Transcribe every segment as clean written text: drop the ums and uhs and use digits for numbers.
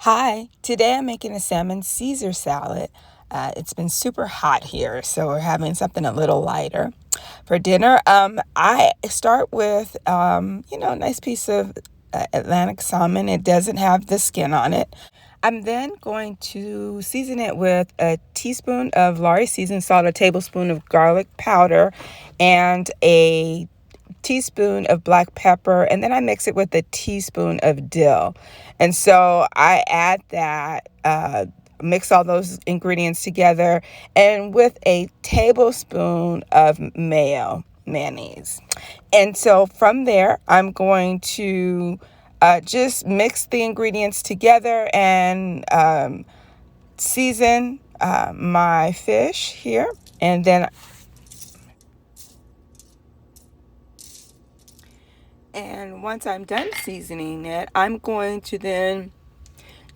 Hi, today I'm making a salmon Caesar salad. It's been super hot here, so we're having something a little lighter for dinner. I start with, a nice piece of Atlantic salmon. It doesn't have the skin on it. I'm then going to season it with a teaspoon of Lari seasoned salt, a tablespoon of garlic powder, and a teaspoon of black pepper, and then I mix it with a teaspoon of dill. And so I add that, mix all those ingredients together, and with a tablespoon of mayonnaise. And so from there, I'm going to just mix the ingredients together and season my fish here. And once I'm done seasoning it, I'm going to then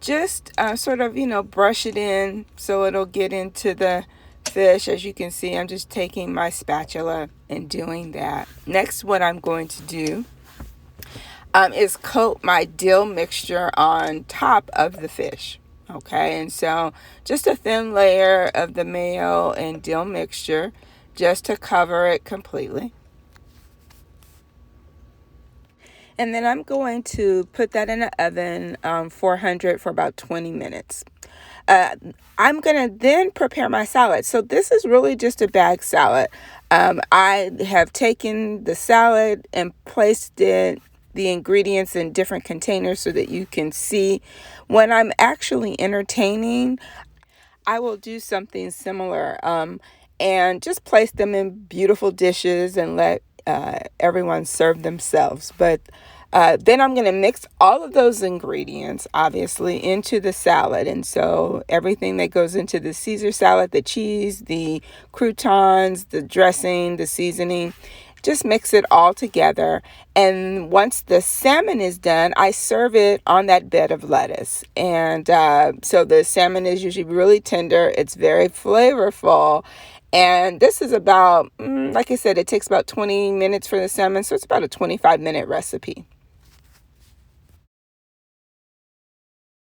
just brush it in so it'll get into the fish. As you can see, I'm just taking my spatula and doing that. Next, what I'm going to do is coat my dill mixture on top of the fish. Okay, and so just a thin layer of the mayo and dill mixture just to cover it completely. And then I'm going to put that in the oven, 400 for about 20 minutes. I'm going to then prepare my salad. So this is really just a bag salad. I have taken the salad and placed the ingredients in different containers so that you can see. When I'm actually entertaining, I will do something similar, and just place them in beautiful dishes and let everyone serve themselves. But then I'm going to mix all of those ingredients, obviously, into the salad. And so everything that goes into the Caesar salad, the cheese, the croutons, the dressing, the seasoning, just mix it all together. And once the salmon is done, I serve it on that bed of lettuce. And so the salmon is usually really tender. It's very flavorful. And this is about, like I said, it takes about 20 minutes for the salmon. So it's about a 25-minute recipe.